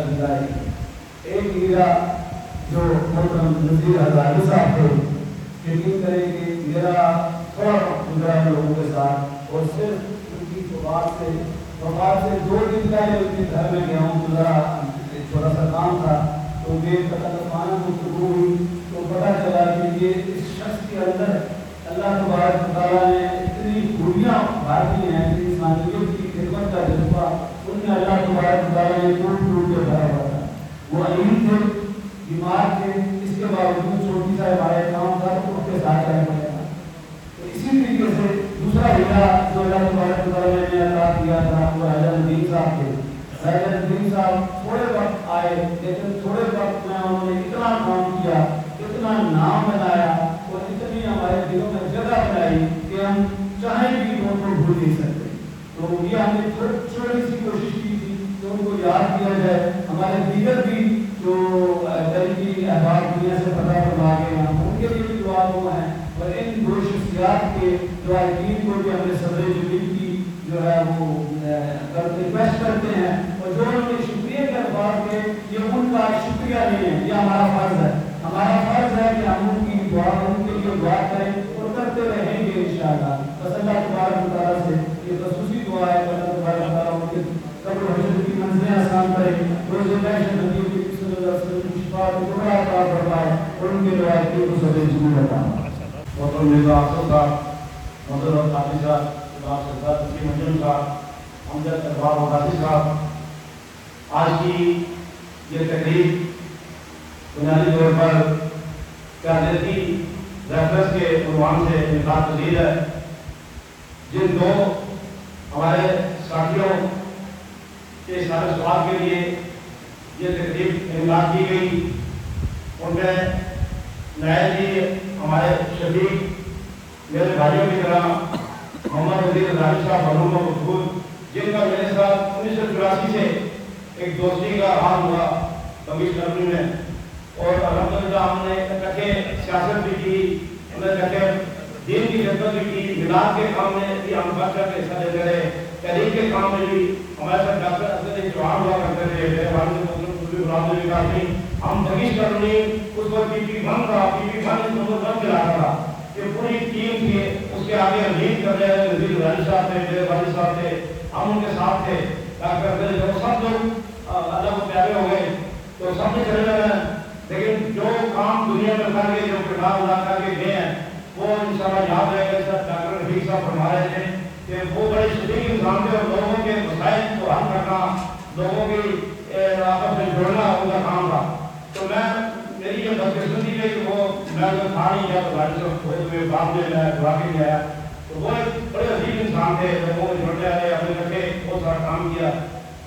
گزاری. ایک ایرا جو محترم نذیر ہزاری صاحب تھے، یقین کریں کہ میرا تھوڑا گزرا ہے لوگوں کے ساتھ، اور صرف ان کی وفات سے 2 دن پہلے ان کے گھر میں گیا ہوں، تو ذرا چھوٹا سا کام تھا، تو یہ تکلفانہ گفتگو ہوئی تو پتہ چلا کہ یہ اس شخص کے اندر اللہ تبارک و تعالیٰ نے اتنی خوبیاں بھاری ہیں کہ انسانیت کی خدمت کا جذبہ ان میں اللہ تبارک و تعالیٰ نے ٹوٹ کے بھرا ہوا تھا. وہ علیم تھے، بیمار تھے، اس کے باوجود چھوٹی سا ہمارا کام تھا تو ان کے ساتھ رہ پڑے گا. تو اسی طریقے سے دوسرا ہیرا جو اللہ تبارک و تعالیٰ نے عطا کیا تھا وہ حیدر الدین صاحب تھے. حیدر الدین صاحب تھوڑے وقت آئے، لیکن تھوڑے وقت میں انہوں نے اتنا کام کیا، اتنا نام بنایا اور اتنی ہمارے دلوں میں جگہ بنائی کہ ہم چاہیں بھی ان کو بھول نہیں سکتے. تو یہ ہم نے چھوٹی سی کوشش کی تھی کہ ان کو یاد کیا جائے. ہمارے دیگر بھی جو تحریکی احباب دنیا سے پتہ فرما گئے ہیں ان کے لیے بھی دعا ہوا ہے، اور ان 2 شخصیات کے دعائین کو بھی ہم نے صدر جلیل کی جو ہے وہ ریکویسٹ کرتے ہیں، اور جو انہوں نے شکریہ کے الفاظ کے یہ ان کا شکریہ نہیں ہے، یہ ہمارا فرض ہے. ہمارا فرض ہے کہ ہم ان کی دعا ان کے لیے دعا کریں اور کرتے رہیں گے انشاءاللہ. بس اللہ تبارک و تعالیٰ سے یہ خصوصی دعا ہے کہ اللہ تبارک و تعالیٰ ان کے قبر و حشر کی منزلیں آسان کرے، روز محشر نبی صلی اللہ علیہ وسلم کی شفاعت کو بڑا عطا فرمائے اور ان کے روایتی کو سب جمہور عطا. محترم مرزا افضل صاحب، محترم قاضی صاحب، امام سردار تسلیم انجم صاحب، امجد اقبال وقاصی صاحب، آج کی یہ تقریب بنیادی طور پر قیادتی ریفرنس کے عنوان سے انعقاد پذیر ہے. جن 2 ہمارے ساتھیوں کے اشارہ سوال کے لیے یہ تقریب انعقاد کی گئی، ان میں نائب جی ہمارے شفیق میرے بھائیوں کی طرح محمد نذیر ہزاری صاحب مرحوم مقبول، جن کا میرے ساتھ 1984 سے ایک دوستی کا حال ہوا کمیش کرنی میں، اور الحمدللہ ہم نے اکٹھے سیاست بھی کی، ہم نے اکٹھے دین کی خدمت بھی کی، میلاد کے کام میں بھی ہم بڑھ کر کے حصہ لیتے رہے، تحریک کے کام میں بھی ہمارے ساتھ ڈاکٹر اسد چوہان ہوا کرتے تھے، میرے والد ہم کمیش کرنی اس وقت PP1 تھا، PP1 نمبر 1 چلا تھا، یہ پوری ٹیم تھی، اس کے آگے لیڈ کر رہے ہیں نذیر ہزاری صاحب تھے، میرے والد صاحب تھے، ہم ان کے ساتھ تھے. ڈاکٹر سب لوگ اللہ کو پیارے ہو گئے تو سب نے چلے جانا ہے، لیکن جو کام دنیا میں کر کے جو کردار ادا کر کے گئے ہیں وہ انشاءاللہ یاد رہے گا. ڈاکٹر رفیق صاحب فرما رہے تھے کہ وہ بڑے شدید انسان تھے اور لوگوں کے مسائل کو حل کرنا، لوگوں کی آپس میں جوڑنا ان کا کام تھا. تو میری یہ بدقسمتی ہے کہ وہ میں جو تھا نہیں گیا تو بھائی صاحب ہوئے ہوئے بعد میں دعا کے گیا، تو وہ ایک بڑے عظیم انسان تھے، لوگوں کو جوڑنے آئے، اپنے رکھے بہت سارا کام کیا.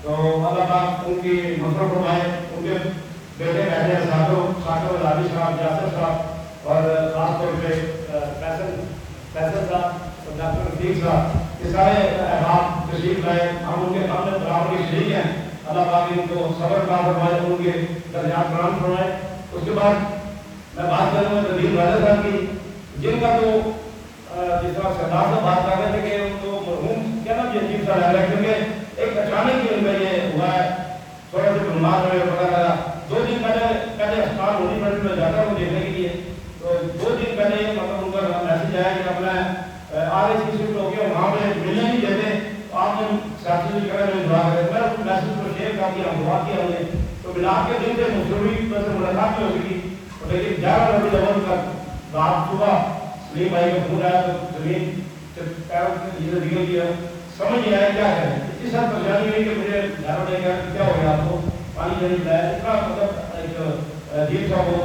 تو اللہ پاک ان کی مغفرت فرمائے. ان کے بیٹے بہنے ساتھوں علی صاحب، یاسر صاحب اور خاص طور پہ فیصل صاحب اور ڈاکٹر رفیق صاحب، یہ سارے احباب تشریف لائے، ہم ان کے سامنے برابر کے شریک ہیں. اللہ پاک ان کو صبر عطا فرمائے، ان کے درجات بلند فرمائے. اس کے بعد میں بات کروں گا نذیر والد صاحب کی، جن کا تو جس طرح سردار صاحب بات کر رہے تھے کہ ان کو مرحوم کیا نام یہ عجیب سا لگ رہا ہے، کیونکہ ایک اچانک ہی ان کا یہ ہوا ہے، تھوڑا سا بیمار ہوئے پتا لگا. 2 دن پہلے اسپتال ہونی پڑی میں جاتا ہوں دیکھنے کے لیے، تو 2 دن پہلے مطلب ان کا میسج آیا کہ اپنا RSC شفٹ ہو گیا، وہاں پہ ملنے نہیں دیتے، آپ نے سیاسی بھی کریں دعا کریں. میں اس میسج کو شیئر کر دیا، دعا کیا ہم نے. تو ملاپ کے دن سے مصوری سے ملاقات بھی ہو گئی، لیکن 11 ربیع الاول تک رات صبح سلیم بھائی کا فون آیا تو زمین پیروں سے نکل گیا، سمجھ نہیں آیا کیا کریں. اتنی سب پریشانی ہوئی کہ مجھے گھر میں کیا ہو گیا، آپ کو پانی نہیں ملایا، اتنا مطلب ایک عجیب سا وہ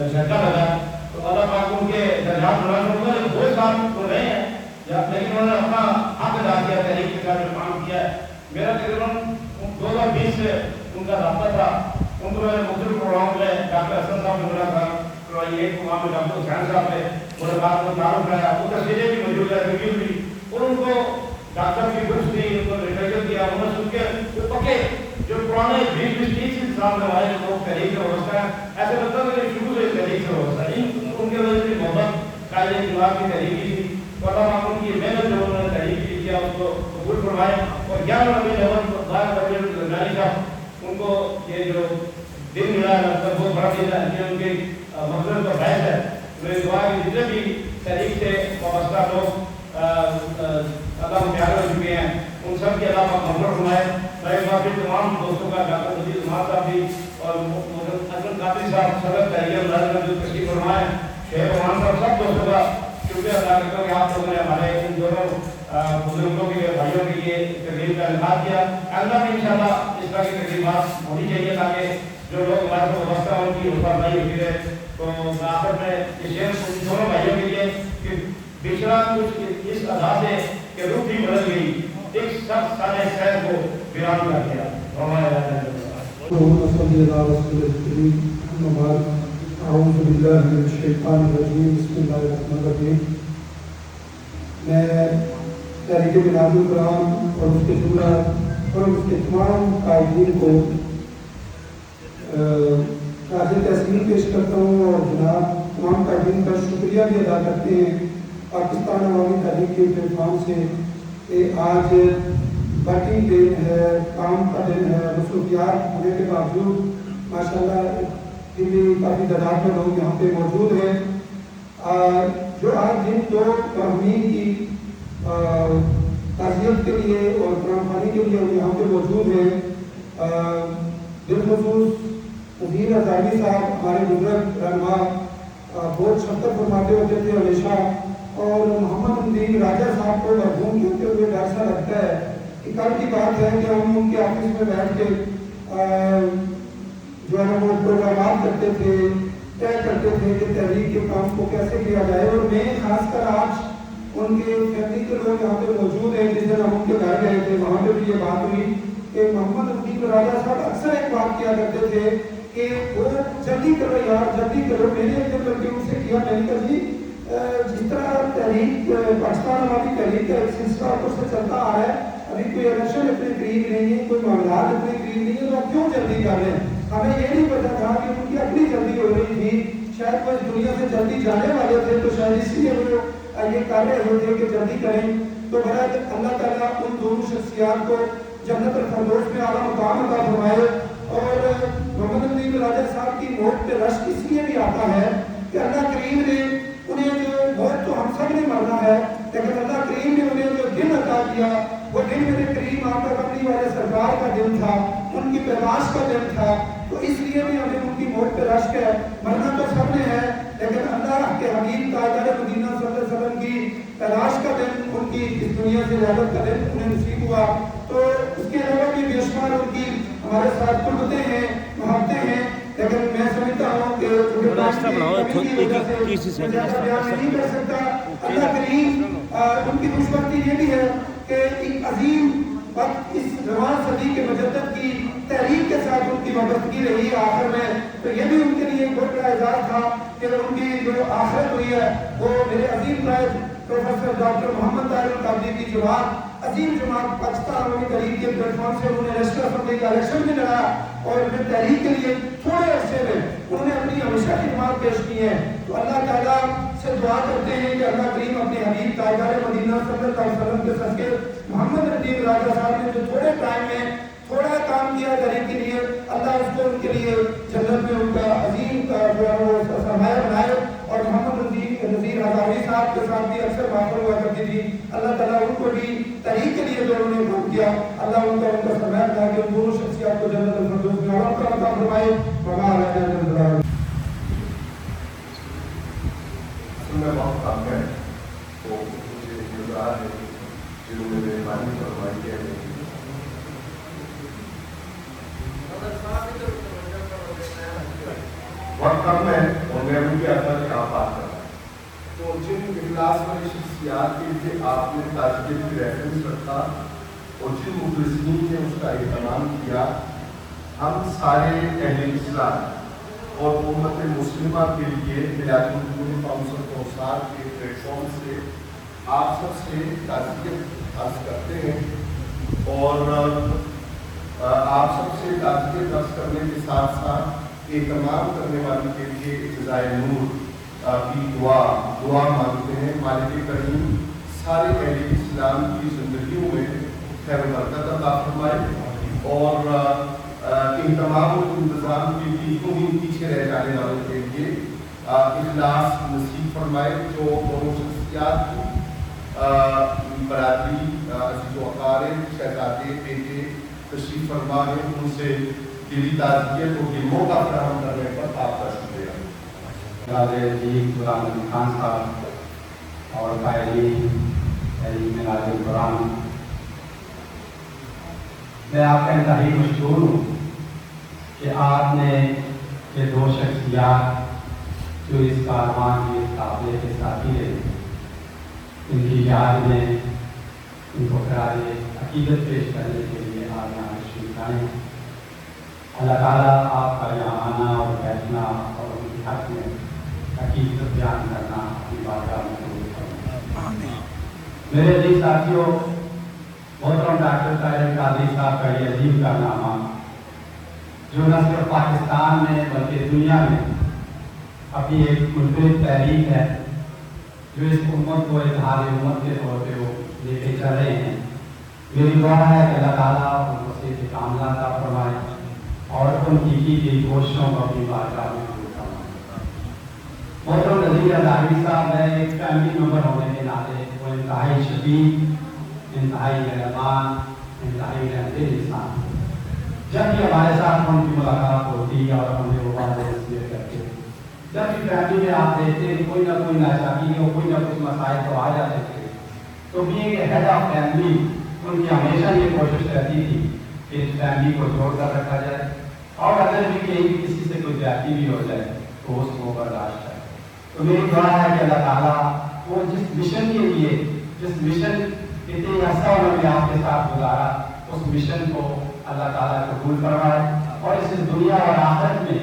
جھٹکا لگا. تو اللہ پاک ان کے درجات بلند فرمائے. 2 سال تو رہے ہیں لیکن انہوں نے اپنا حق ادا کیا، تحریک کے ساتھ کام کیا ہے. میرا تقریباً 2020 سے ان کا رابطہ تھا. ان کو میں نے مختلف پروگرام میں ڈاکٹر حسن صاحب نے ملاقات کروائی، ایک وہاں میں ڈاکٹر حسین صاحب نے ملاقات کو تعارف کرایا، ان کا سیرے بھی موجود ہے، ریویو بھی، اور ان کو ڈاکٹر کی بکس دی، ان کو لٹریچر دیا. انہوں نے سن کے جو پکے جو پرانے 20-30 سال میں ہمارے لوگ تحریک سے وابستہ ہیں، ایسے لگتا ہے کہ شروع سے تحریک سے وابستہ ہے. ان کے وجہ سے محبت قائد انقلاب کی تحریکی تھی. تو اللہ پاک ان کی محنت جو انہوں نے تحریک کی کیا اس کو قبول فرمائے. اور 11 ربیع الاول صاحب ان کو یہ جو دن ملا ہے مطلب بہت بڑا دن ہے کہ ان کی مغفرت کا باعث ہے. میری دعا ہے کہ جتنے بھی تحریک سے وابستہ لوگ اللہ میں پیارے ہو چکے ہیں ان سب کے اللہ کا مغفرت فرمائے. میں ایک بار پھر تمام دوستوں کا ڈاکٹر نذیر عمار صاحب بھی اور حسن قادری صاحب صدر تحریک مظاہرہ جو تشریف فرمائے, شیخ عمان صاحب, سب دوستوں کا شکریہ ادا کرتا ہوں کہ آپ لوگوں نے ہمارے ان دونوں بزرگوں کے لیے, بھائیوں کے لیے تقریب کا انعقاد کیا. اللہ بھی انشاءاللہ اس طرح کی تقریبات ہونی چاہیے تاکہ جو لوگ ہمارے ساتھ وابستہ ہیں ان کی حفاظت ہوتی رہے. تو آخر میں یہ شعر ان دونوں بھائیوں کے لیے کہ بچھڑا کچھ اس ادا سے کہ روح بھی بدل گئی, ایک شخص سارے شہر کو ویران کر دیا. اعوذ باللہ من الشیطان الرجیم, بسم اللہ الرحمن الرحیم. میں تحریک بلاد القرآن اور اس کے شورا اور اس کے تمام قائدین کو خراج تحسین پیش کرتا ہوں اور جناب تمام قائدین کا شکریہ بھی ادا کرتے ہیں پاکستان عوامی تحریک کے پلیٹ فارم سے کہ آج ورکنگ ڈے ہے, کام کا دن ہے, مصروفیات ہونے کے باوجود ماشاءاللہ کافی تعداد میں لوگ یہاں پہ موجود ہیں. جو آج جن دو مرحومین کی تعزیت کے لیے اور قرآن خوانی کے لیے یہاں پہ موجود ہیں, بالخصوص نذیر ہزاروی صاحب ہمارے بزرگ رہنما بہت شفقت فرماتے ہوتے تھے ہمیشہ, اور محمد الدین راجہ صاحب کو مرحوم کہتے ہوئے ڈر سا لگتا ہے کہ کل کی بات ہے کہ ہم ان کے آفس میں بیٹھ کے جو ہے وہ پروگرامات کرتے تھے, طے کرتے تھے کہ تحریک کے کام کو کیسے کیا جائے. اور میں خاص کر آج ان کے فیملی کے لوگ یہاں پہ موجود ہیں, جس دن ہم ان کے گھر گئے تھے وہاں پہ بھی یہ بات ہوئی کہ محمد الدین راجہ صاحب اکثر ایک بات کیا کرتے تھے کہ وہ جلدی کرو یار, جلدی کرو. میں نے جب کر کے ان سے کیا, میں نے کہا جی جس طرح تحریک پاکستان عوامی تحریک کا ایک سلسلہ اوپر سے چلتا آ رہا ہے, ابھی کوئی الیکشن اتنے قریب نہیں ہے, کوئی معاملات اتنے قریب نہیں ہے, تو آپ کیوں جلدی کر رہے ہیں. ہمیں یہ نہیں پتا تھا کہ ان کی اپنی جلدی ہو رہی تھی, شاید وہ اس دنیا سے جلدی جانے والے تھے, تو شاید اس لیے وہ یہ کر رہے ہوتے کہ جلدی کریں. تو بہرحال اللہ تعالیٰ ان دونوں شخصیات کو جنت الفردوس میں اعلیٰ مقام عطا فرمائے. اور محمد الدین راجہ صاحب کی موت پہ رشک اس لیے بھی آتا ہے کہ اللہ کریم نے انہیں جو موت تو ہم سب نے مرنا ہے, لیکن اللہ کریم نے انہیں جو دن عطا کیا وہ دن میرے کریم آقا کملی والے سرکار کا دن تھا, ان کی پیدائش کا دن تھا. تو اس لیے بھی ہمیں ان کی موت پہ رشک ہے. مرنا تو سب نے ہے, لیکن اللہ کے حبیب تاجدار مدینہ صلی اللہ علیہ وسلم کی پیدائش کا دن, ان کی اس دنیا سے رحلت کا دن انہیں نصیب ہوا. تو اس کے علاوہ بھی بے شمار ان کی ہمارے ساتھ قربتیں ہیں, محبتیں ہیں, لیکن میں سمجھتا ہوں کہ نہیں کر سکتا. اللہ کریم ان کی خوشبختی یہ بھی ہے کہ ایک عظیم وقت اس جوان صدی کے مجدد کی تحریک کے ساتھ ان کی وابستگی رہی آخر میں. تو یہ بھی ان کے لیے ایک بہت بڑا اعزاز تھا کہ ان کی جو آخرت ہوئی ہے وہ میرے عظیم قائد پروفیسر ڈاکٹر محمد طاہر القادری کی جماعت, عظیم جماعت پاکستان عوامی تحریک کے پلیٹ فارم سے انہوں نے نیشنل اسمبلی کا الیکشن میں لڑا, اور پھر تحریک کے لیے تھوڑے عرصے میں انہوں نے اپنی ہمیشہ کی خدمات پیش کی ہیں. تو اللہ تعالیٰ سے دعا کرتے ہیں کہ اللہ کریم اپنے حبیب تاجدار مدینہ صلی اللہ علیہ وسلم کے صدقے محمد الدین راجہ صاحب نے جو تھوڑے ٹائم میں تھوڑا کام کیا تحریک کے لیے, اللہ اس کو ان کے لیے جنت میں ان کا عظیم جو ہے وہ سرمایہ بنائے. اور محمد الدین نذیر ہزاروی صاحب کے ساتھ بھی اکثر باتیں ہوا کرتی تھی, اللہ تعالیٰ ان کو بھی تحریک کے لیے جو انہوں نے کام کیا, اللہ ان کا سرمایہ بنا کے ان دونوں شخصیات کو جنت الفردوس میں عطا فرمائے. میں بہت کام ہے تو مجھے گزار ہے جنہوں نے مہربانی فرمائی ہے. وقت کم ہے اور میں بھی آتا کہ آپ بات کر رہا ہوں. تو جن اجلاس والی شخصیات کے لیے آپ نے تاجدید کی ریفرنس رکھا اور جن مخلصین نے اس کا اہتمام کیا, ہم سارے اہل اسلام اور امت مسلمہ کے لیے ملاد النبی کونسل کوثر کے پلیٹ فارم سے آپ سب سے تعزیت عرض کرتے ہیں. اور آپ سب سے تعزیت عرض کرنے کے ساتھ ساتھ اہتمام کرنے والوں کے لیے اجزائے نور کی دعا مانگتے ہیں. مالک کریم سارے اہل اسلام کی زندگیوں میں خیر و برکت عطا فرمائے اور کہ تمام انتظام کے لیے بھی پیچھے رہ جانے والوں کے لیے اخلاص نصیب فرمائے. جو دونوں شخصیات کی برادری عزیز و اقارب شہزادے بیٹے تشریف فرما ہے, ان سے دلی تعزیت اور یہ موقع فراہم کرنے پر آپ کا شکریہ. جناب جی غلام نبی خان صاحب اور قائدین میلاد القرآن, میں آپ کا انتہائی مشکور ہوں کہ آپ نے یہ دو شخصیات جو اس کاروان کے قافلے کے ساتھی رہے, ان کی یاد میں ان کو خراج عقیدت پیش کرنے کے لیے آپ یہاں تشریف لائے. اللہ تعالیٰ آپ کا یہاں آنا اور بیٹھنا اور ان کے حق میں حقیقت بیان کرنا اپنی بارگاہ میں قبول کرنا. میرے عزیز ساتھیوں, محترم ڈاکٹر طاہر قادری صاحب کا یہ عظیم کارنامہ جو نہ صرف پاکستان میں بلکہ دنیا میں اپنی ایک منفرد تحریک ہے, جو اس امت کو اظہار امت کے طور پہ وہ لے کے چل رہے ہیں. میری دعا ہے کہ اللہ تعالیٰ ان کو صحت کاملہ عطا فرمائے اور ان کی گئی کوششوں کو اپنی بارگاہ میں قبول فرمائے. محترم نذیر اظہاری صاحب ہے ایک فیملی ممبر ہونے کے ناطے وہ انتہائی شفیق, انتہائی مہربان, انتہائی رحمدل انسان. جب بھی ہمارے ساتھ ان کی ملاقات ہوتی اور ہمیں وہ باتیں نصیحت کرتے, جب بھی فیملی میں آپ دیکھتے کوئی نہ کوئی ناچاکی ہو, کوئی نہ کچھ مسائل تو آ جاتے تھے, تو بھی ایک ہیڈ آف فیملی ان کی ہمیشہ یہ کوشش رہتی تھی کہ اس فیملی کو جوڑ کر رکھا جائے, اور اگر بھی کسی سے کوئی زیادتی بھی ہو جائے تو اس کو برداشت کرے. تو میری دعا ہے کہ اللہ تعالیٰ وہ جس مشن کے لیے, جس مشن اتنے عرصہ انہوں نے آپ کے ساتھ گزارا, اس مشن کو اللہ تعالیٰ قبول فرمائے اور اس دنیا اور آخرت میں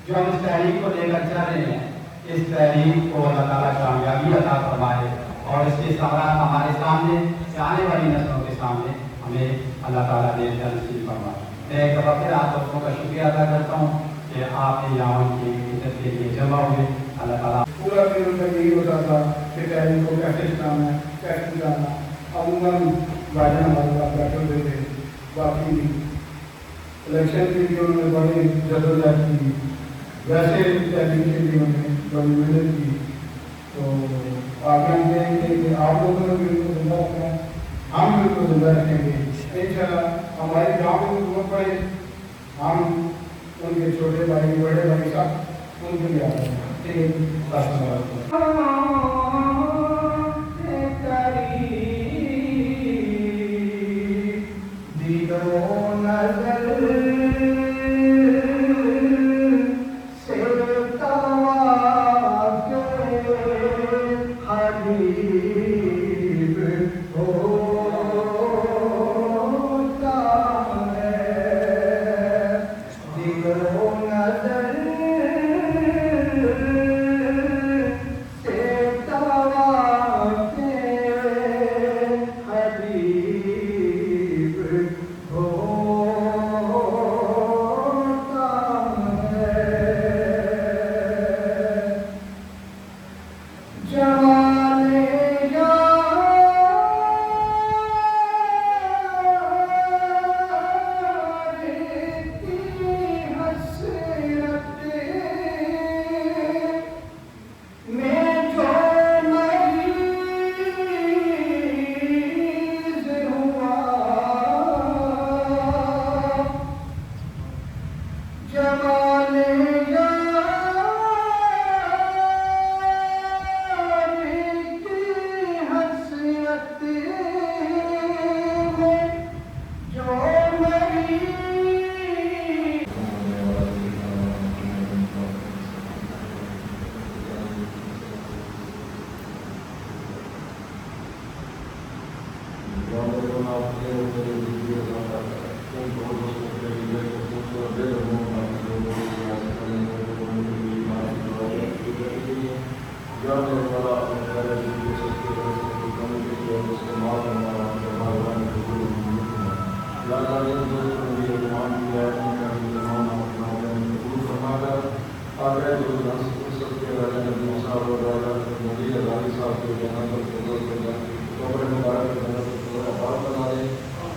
جو ہم اس تحریک کو لے کر چل رہے ہیں, اس تحریک کو اللہ تعالیٰ کامیابی عطا فرمائے اور اس کے ثمرات ہمارے سامنے آنے والی نسلوں کے سامنے ہمیں اللہ تعالیٰ دے نصیب فرمائے. میں ایک دفعہ پھر آپ دوستوں کا شکریہ ادا کرتا ہوں کہ آپ نے یہاں ان کی عزت کے لیے جمع ہوئے. اللہ تعالیٰ پورا دن ان کا یہی ہوتا تھا کہ تحریک کو کیسے چلانا ہے, کیسے جانا. عموماً بھائی ہمارے پاس بیٹھے ہوئے تھے. باقی الیکشن کے لیے انہوں نے بڑی جدوجہد کی, ویسے تحریک کے لیے انہوں نے بڑی محنت کی. تو آگے ہم کہیں گے کہ آپ لوگوں نے بھی ان کو زندہ رکھنا ہے, ہم بھی ان کو زندہ رکھیں گے انشاءاللہ. ہماری گاؤں میں ضرورت پڑے ہم ان کے چھوٹے بھائی بڑے بھائی صاحب ان کے لیے آ رہے ہیں.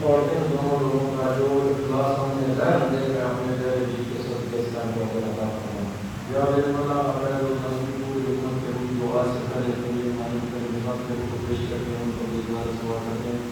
اور ان دونوں لوگوں کا جو اخلاص ہم نے ظاہر دیکھ رہا یا رحم اللہ ہمارے لوگ پوری حکومت کے دعا سے کریں تو یہ ہماری کو پیش کرتے ہیں ان کو گزار سوا کرتے ہیں